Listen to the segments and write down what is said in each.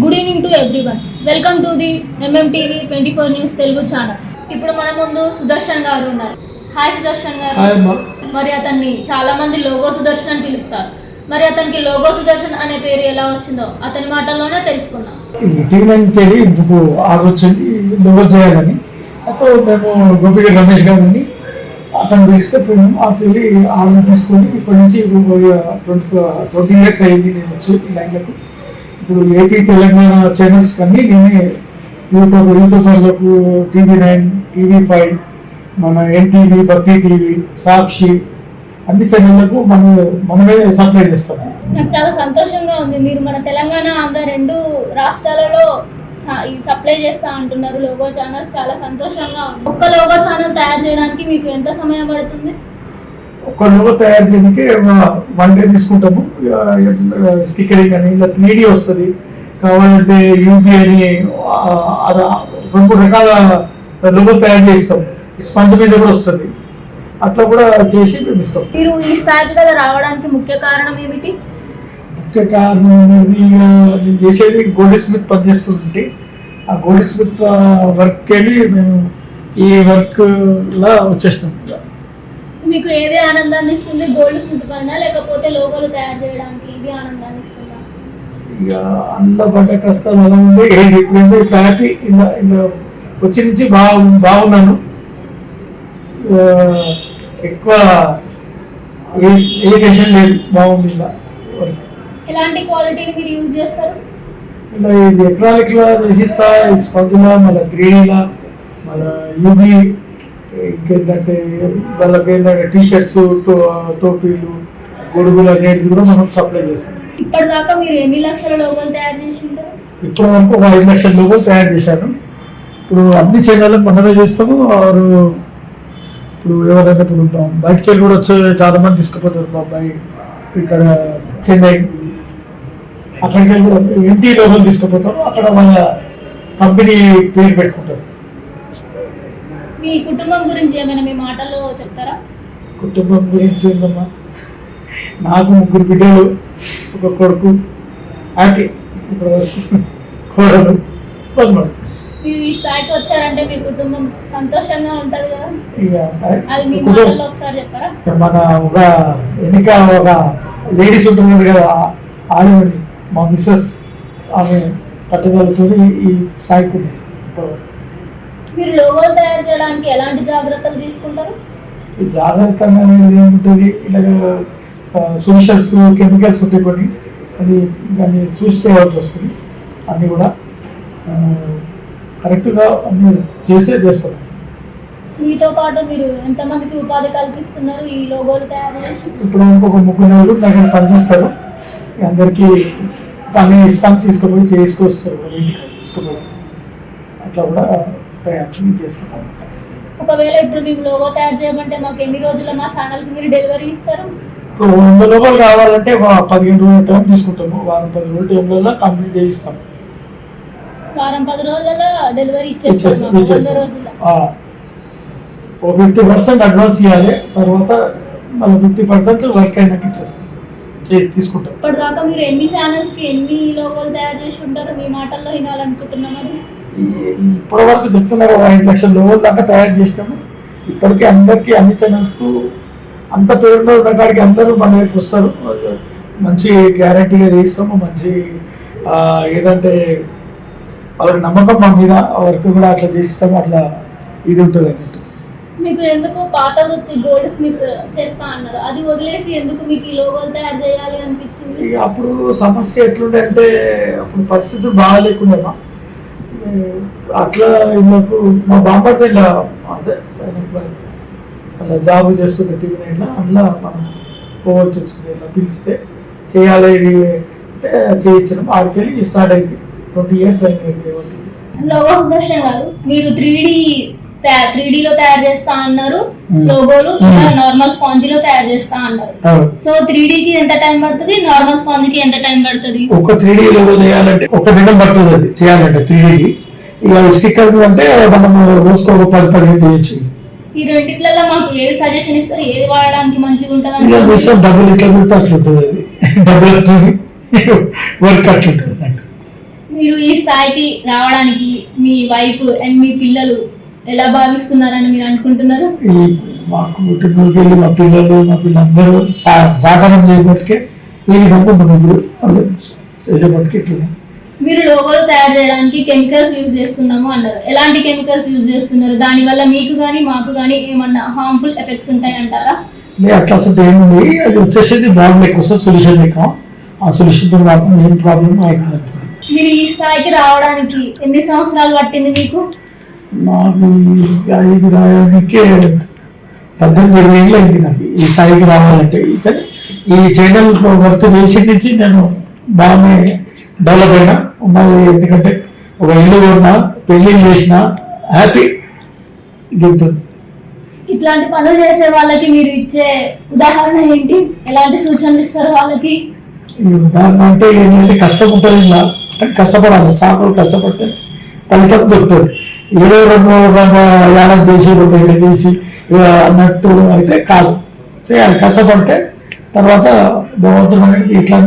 Good evening to everyone. Welcome to the MMTV 24 news Telugu channel. ఇప్పుడు మన ముందు సుదర్శన్ గారు ఉన్నారు. హాయ్ సుదర్శన్ గారు. మరి అతన్ని చాలా మంది లోగో సుదర్శన్ అని పిలుస్తారు. మరి అతనికి లోగో సుదర్శన్ అనే పేరు ఎలా వచ్చిందో అతని మాటల్లోనే తెలుసుకుందాం. టీవీ ఇందుకు ఆగొచ్చింది లోగో చేయాలని. అప్పుడు మేము గోపిక రమేష్ గారిని అతను పిలిస్తే ఆ పేరు ఆమె తీసుకొని ఇప్పటి నుంచి 20 years అయింది నేను వచ్చి ఈ లైన్లకు. ఇప్పుడు ఏపీ తెలంగాణ ఛానల్స్ కన్నీ నేనే యూట్యూబర్లకు TV9, TV5, మన NTV, భక్తి టీవీ, సాక్షి అన్ని ఛానళ్లకు మనమే సప్లై చేస్తాం. నాకు చాలా సంతోషంగా ఉంది. మీరు మన తెలంగాణ, ఆంధ్ర 2 రాష్ట్రాలలో ఈ సప్లై చేస్తా అంటున్నారు లోగో ఛానల్స్. చాలా సంతోషంగా ఉంది. ఒక్క లోగో ఛానల్ తయారు చేయడానికి మీకు ఎంత సమయం పడుతుంది? ఒక లోగో తయారు చేయడానికి 1 day తీసుకుంటాము. స్టిక్కరింగ్ అని ఇలా 3D వస్తుంది, కావాలంటే UV అని 2 రకాల లోగో తయారు చేస్తాం. స్పంజ్ మీద కూడా వస్తుంది, అట్లా కూడా చేసి ఇస్తాం. మీరు ఈ స్థాయికి కదా రావడానికి ముఖ్య కారణం ఏమిటి? ముఖ్య కారణం అనేది నేను చేసేది గోల్డ్ స్మిత్ పనిచేస్తుంటే ఆ గోల్డ్ స్మిత్ వర్క్ వెళ్ళి మేము ఈ వర్క్ లా వచ్చేసినాం. మీకు ఏది ఆనందాన్ని ఇస్తుంది? గోల్డ్ స్మిత్ పైన లేకపోతే లోగోలు తయారు చేయడానికి ఇది ఆనందాన్ని ఇస్తుందా? ఇక అందులో పడ్డ కష్టాలు అలా ఉంది. ఇప్పుడు హ్యాపీ ఇలా వచ్చి నుంచి బాగున్నాను. ఎక్కువ ఏ టెన్షన్ లేదు, బాగుంది. ఇలా ఎలాంటి క్వాలిటీని మీరు యూజ్ చేస్తారు? ఇలా ఇది ఎలక్ట్రానిక్ లా చేసిస్తా, స్పంజ్లా, మళ్ళీ 3Dలా, మళ్ళీ UV, ఇంకేంటంటే వాళ్ళకి ఏంటంటే టీషర్ట్స్, టోపీలు, గొడుగులు అనేవి కూడా మనం సప్లై చేస్తాం. ఇప్పటిదాకా మీరు ఎన్ని లక్షల లోగోలు తయారు చేసింటారు? ఇప్పటి వరకు 5 లక్షల లోగోలు తయారు చేశాను. ఇప్పుడు అన్ని ఛానళ్ళకు మనమే చేస్తాము. ఇప్పుడు ఎవరైనా ఇప్పుడు బయటికి వెళ్ళి కూడా వచ్చే చాలా మంది తీసుకుపోతారు. మా అబ్బాయి ఇక్కడ చెన్నై, అక్కడికి వెళ్ళి కూడా NT లోగోలు తీసుకుపోతారు. అక్కడ వాళ్ళ కంపెనీ పేరు పెట్టుకుంటారు. మీ కుటుంబం గురించి ఏమైనా మీ మాటల్లో చెప్తారా? కుటుంబం గురించి ఏంటమ్మా, నాకు 3 బిడ్డలు, ఒక కొడుకు, హ్యాపీ. కోడలు. మీరు ఈ స్థాయికి వచ్చారంటే మీ కుటుంబం సంతోషంగా ఉంటది కదా, అది మీ మాటల్లో ఒకసారి చెప్పారా? మన ఒక వెనుక ఒక లేడీస్ ఉంటున్నారు కదా, ఆడవాడి మా మిస్సెస్, ఆమె పట్టుదలతో ఈ స్థాయికి. మీరు లోగోలు తయారు చేయడానికి ఎలాంటి జాగ్రత్తలు తీసుకుంటారు? ఈ జాగ్రత్త అనేది ఏముంటుంది, ఇలాగ సొల్యూషన్స్, కెమికల్స్ ఉంటాయి కొన్ని, అది దాన్ని చూసి చేయవలసి వస్తుంది. అన్నీ కూడా కరెక్ట్గా అన్నీ చేస్తాం. మీతో పాటు మీరు ఎంతమందికి ఉపాధి కల్పిస్తున్నారు ఈ లోగోలు తయారు చేసి? ఇప్పుడు ఇంకొక 3 నెలలు దగ్గర పనిచేస్తారు. అందరికీ పని ఇస్తాం, తీసుకుపోయి చేసుకొస్తారు, ఇంటికి తీసుకుపోయి అట్లా కూడా తయారు చేస్తాం. ఒకవేళ ఇప్పుడు మేము లోగో తయారు చేయమంటే మాకు ఎన్ని రోజుల్లో మా ఛానల్కి మీరు డెలివరీ ఇస్తారు? ఇప్పుడు 100 లోగోలు కావాలంటే 15 రోజుల టైం తీసుకుంటాము. వారం 10 రోజుల టైంలో కంప్లీట్ చేయిస్తాం. వారం 10 రోజుల్లో డెలివరీ ఇచ్చేస్తాం. 50% అడ్వాన్స్ ఇవ్వాలి, తర్వాత మళ్ళీ 50% వర్క్ అయినాక ఇచ్చేస్తాం, తీసుకుంటాం. ఇప్పటిదాకా మీరు ఎన్ని ఛానల్స్కి ఎన్ని లోగోలు తయారు చేసి ఉంటారో మీ మాటల్లో వినాలనుకుంటున్నాం. అది ఇప్పటి వరకు చెప్తున్నారు 5 లక్షల లోగోల దాకా తయారు చేసినాము. ఇప్పటికీ అందరికీ అన్ని ఛానల్స్కు అంత పేరులో ఉన్నకాడికి అందరూ మన వైపు వస్తారు. మంచి గ్యారంటీగా చేస్తాము. మంచి ఏదంటే వాళ్ళకి నమ్మకం మా మీద, వర్క్ కూడా అట్లా చేసిస్తాము. అట్లా ఇది ఉంటుంది అన్నట్టు. మీకు ఎందుకు పాత వృత్తి గోల్డ్ స్మిత్ చేస్తా అన్నారు, అది వదిలేసి ఎందుకు మీకు ఈ లోగోలు తయారు చేయాలి అనిపించింది? అప్పుడు సమస్య ఎట్లుండే అంటే, అప్పుడు పరిస్థితులు బాగాలేకుండా అట్లా నాకు మా బామ్మతో ఇలా అదే అలా జాబ్ చేస్తున్న TV9లో అందులో మనం పోవాల్సి వచ్చింది. ఇలా పిలిస్తే చేయాలి ఇది అంటే చేయించడం, ఆడికి వెళ్ళి స్టార్ట్ అయింది. 20 years అయింది. లోగో సుదర్శన్ గారు, మీరు 3Dలో తయారు చేస్తా అన్నారు లోగోలు, నార్మల్ స్పాంజ్ లో తయారు చేస్తా అన్నారు. సో 3Dకి ఎంత టైం పడుతుంది, నార్మల్ స్పాంజ్ కి ఎంత టైం పడుతుంది? ఒక 3D లోగో చేయాలంటే 1 దినం పడుతుంది. అది చేయాలంటే 3Dకి. ఇక స్టిక్కర్ అంటే మనం రోజుకో 10-15 చేయొచ్చు. ఈ రెండిట్లలో మాకు ఏది సజెషన్ ఇస్తారు, ఏది వాడడానికి మంచిగా ఉంటుంది? డబ్బులు ఇట్లా కుడితే అట్లుంటుంది, అది డబ్బులతో వర్క్ అట్లుంటుంది. మీరు ఈ స్థాయికి రావడానికి మీ వైఫ్ అండ్ మీ పిల్లలు ఎలా భావిస్తున్నారని మీరు అనుకుంటున్నారు? ఈ మాకు కుటుంబంకి వెళ్ళి మా పిల్లలందరూ సహకారం చేయబట్టికే ఈ విధంగా మనం ఇప్పుడు చేయబట్టికి ఇట్లా. మీరు లోగోలు తయారు చేయడానికి కెమికల్స్ యూజ్ చేస్తున్నాము అన్నారు. ఎలాంటి కెమికల్స్ యూజ్ చేస్తున్నారు? దానివల్ల మీకు కానీ మాకు కానీ ఏమన్నా హార్మ్ఫుల్ ఎఫెక్ట్స్ ఉంటాయి అంటారా? అట్లా అసలు ఏముంది, అది వచ్చేసేది బాంబు లెక్క వస్తుంది, సొల్యూషన్ లెక్క. ఆ సొల్యూషన్తో మాకు ఏం ప్రాబ్లం అవుతుంది. మీరు ఈ స్థాయికి రావడానికి ఎన్ని సంవత్సరాలు పట్టింది మీకు? నాకు 5 రాయడానికే 18-20 ఏళ్ళు అయింది నాకు ఈ స్థాయికి రావాలంటే. కానీ ఈ ఛానల్ వర్క్ చేసి నుంచి నేను బాగానే డెవలప్ అయినా ఉన్నది. ఎందుకంటే ఒక ఇల్లు కొన్నా, పెళ్లి చేసిన హ్యాపీ దిగుతుంది. ఇట్లాంటి పనులు చేసే వాళ్ళకి మీరు ఇచ్చే ఉదాహరణ ఏంటి? ఎలాంటి సూచనలు ఇస్తారు వాళ్ళకి? ఈ ఉదాహరణ అంటే ఏంటంటే కష్టం ఉంటుంది ఇలా, కానీ కష్టపడాలి. చేపలు కష్టపడితే ఫలితం దొరుకుతుంది. ఏదో రెండు యానం చేసి 2 ఏళ్ళు చేసి అన్నట్టు అయితే కాదు, చేయాలి. కష్టపడితే తర్వాత భగవంతుడు అనేది ఇట్లా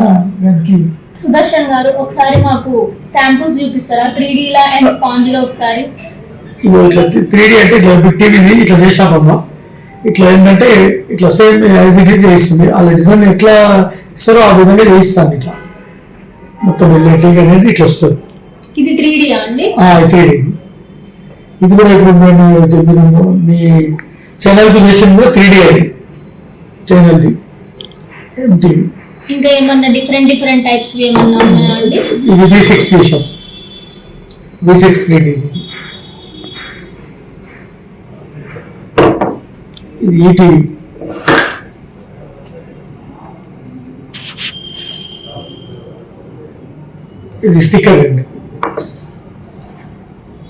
దానికి. సుదర్శన్ గారు, ఒకసారి మాకు శాంపుల్స్ చూపిస్తారా 3D లా అండ్ స్పాంజ్ లో? ఒకసారి ఇట్లా 3D అంటే ఇట్లా బిగ్ టీవీది ఇట్లా చేసినామమ్మా. ఇట్లా ఏంటంటే ఇట్లా సేమ్ యాజ్ ఇట్ ఈజ్ చేయిస్తుంది. వాళ్ళ డిజైన్ ఎట్లా ఇస్తారో ఆ విధంగా చేయిస్తాను. ఇట్లా మొత్తం లైటింగ్ అనేది ఇట్లా వస్తుంది. ఇది 3D అండి? 3D. ఇది కూడా ఇప్పుడు నేను చెప్పినాము మీ ఛానల్ చేసిన కూడా 3D అది ఛానల్ది. MTV. ఇంకా ఏమన్నా డిఫరెంట్ టైప్స్ ఏమన్నా ఉన్నాయా అండి? ఇది V6 చేసాం, V6 3D. ఇది ఈటీవీ. ఇది స్టిక్కర్ అండి.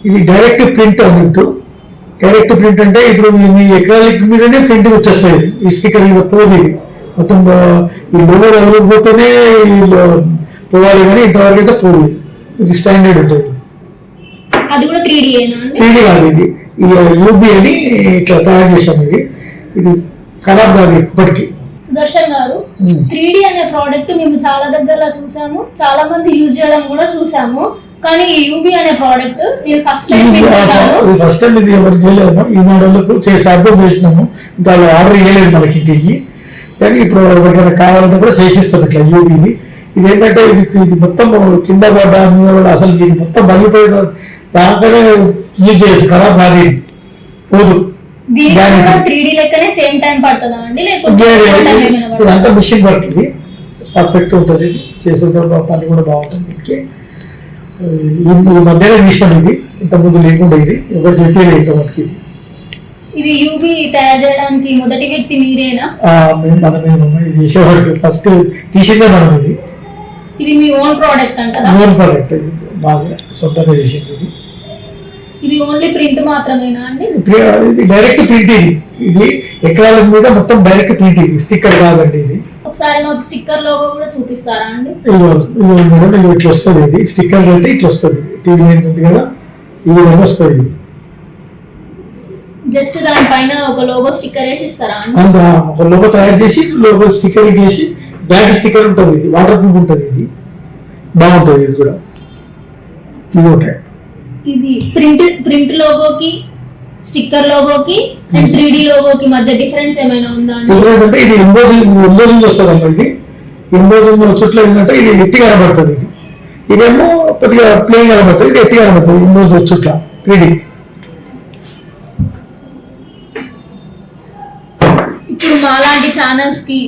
ఇది డైరెక్ట్ ప్రింట్ అన్నట్టు. డైరెక్ట్ ప్రింట్ అంటే ఇప్పుడు మీ ఎక్రాలిక్ మీదనే ప్రింట్ వచ్చేస్తుంది. ఈ స్టిక్కర్ మీద పోదు. ఇది మొత్తం ఈ లోగో ఎవరిపోతేనే పోవాలి, కానీ ఇంతవరకు అయితే పోదు. ఇది స్టాండర్డ్ ఉంటుంది. అది కూడా 3D ఏనా అండి? 3D కాదు, ఇది యూబీ అని ఇట్లా తయారు చేశాము. ఇది ఖరాబ్ కాదు ఇప్పటికీ. సుదర్శన్ గారు, 3D అనే ప్రోడక్ట్ మేము చాలా దగ్గరలో చూసాము, చాలా మంది యూజ్ చేయడం కూడా చూసాము. కానీ ఈ యూబీ అనే ప్రోడక్ట్ మీరు ఫస్ట్ టైం ఇది ఎవరు చేయలేము. ఈ మోడల్కు అప్లోడ్ చేసినాము. ఇంకా ఆర్డర్ చేయలేదు మనకి ఇంక. కానీ ఇప్పుడు ఎవరికైనా కావాలంటే కూడా చేసిస్తాం ఇట్లా యూబీది. ఇది ఏంటంటే ఇది మొత్తం కింద పడ్డా మీద పడ్డా అసలు ఇది మొత్తం బలిపోయిన దాంట్లోనే యూజ్ చేయొచ్చు. ఖరాబ్ కాదు, పోదు. ఇదంతా మిషన్ వర్క్. ఇది పర్ఫెక్ట్ ఉంటుంది. ఇది చేసిన పని కూడా బాగుంటుంది. దీనికి ఈ మధ్యలో తీసినాం. ఇది ఇంతకుముందు లేకుండా, ఇది ఎవరు చెప్పేది ఇంతవరకు. ఇది యూబీ తయారు చేయడానికి మొదటి వ్యక్తి మీరేనా? మనమే చేసేవాడికి ఫస్ట్ తీసిందే మనం. ఇది మీ ఓన్ ప్రోడక్ట్ అంటారా? Own product. ఇది బాగా సొంతంగా చేసింది. ఇది ఓన్లీ ప్రింట్ మాత్రమేనా అండి? ఇది డైరెక్ట్ ప్రింట్. ఇది ఎకరాల మీద మొత్తం డైరెక్ట్ ప్రింట్. ఇది స్టిక్కర్ కాదండి. ఇది ఒకసారి నాకు స్టిక్కర్ లోగో కూడా చూపిస్తారా అండి? ఇట్లా వస్తుంది. ఇది స్టిక్కర్ అయితే ఇట్లా వస్తుంది. టీవీ ఉంది కదా, ఈ విధంగా వస్తుంది. ఇది జస్ట్ దానిపైన ఒక లోగో స్టిక్కర్ వేసి ఇస్తారా అండి? ఒక లోగో తయారు చేసి లోగో స్టిక్కర్ వేసి బ్యాక్ స్టిక్కర్ ఉంటుంది. ఇది వాటర్ ప్రూఫ్ ఉంటుంది. ఇది బాగుంటుంది. ఇది కూడా ఇది ఒకటే. ఇది ప్రింట్ లోగోకి, స్టిక్కర్ లోగోకి అండ్ 3D లోగోకి మధ్య డిఫరెన్స్ ఏమైనా ఉందా అండి? డిఫరెన్స్ అంటే ఇది ఎంబోజింగ్ వస్తుంది అమ్మా. ఇది ఎంబోజింగ్ వచ్చేట్లు ఏంటంటే ఇది ఎత్తి కనబడుతుంది. ఇదేమో కొద్దిగా ప్లేన్ కనబడుతుంది. ఇది ఎత్తి కనబడుతుంది. ఎంబోజ్ వచ్చేట్ల 3D. ఇప్పుడు మాలాంటి ఛానల్స్ కి,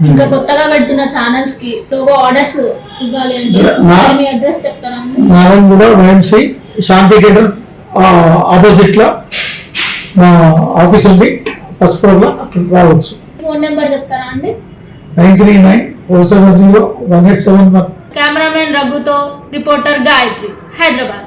ఇంకా కొత్తగా పెడుతున్న ఛానల్స్ కి లోగో ఆర్డర్స్ ఇవ్వాలి అంటే మీ అడ్రస్ చెప్తారా అండి? నారాయణ కూడా YMC శాంతి థియేటర్ ఆపోజిట్ లో మా ఆఫీస్ ఉంది. ఫస్ట్ ఫ్లోర్ లో అక్కడ రావచ్చు. ఫోన్ నెంబర్ చెప్తారా అండి? 9394701871. కెమెరామెన్ రఘుతో రిపోర్టర్ గాయత్రి, హైదరాబాద్.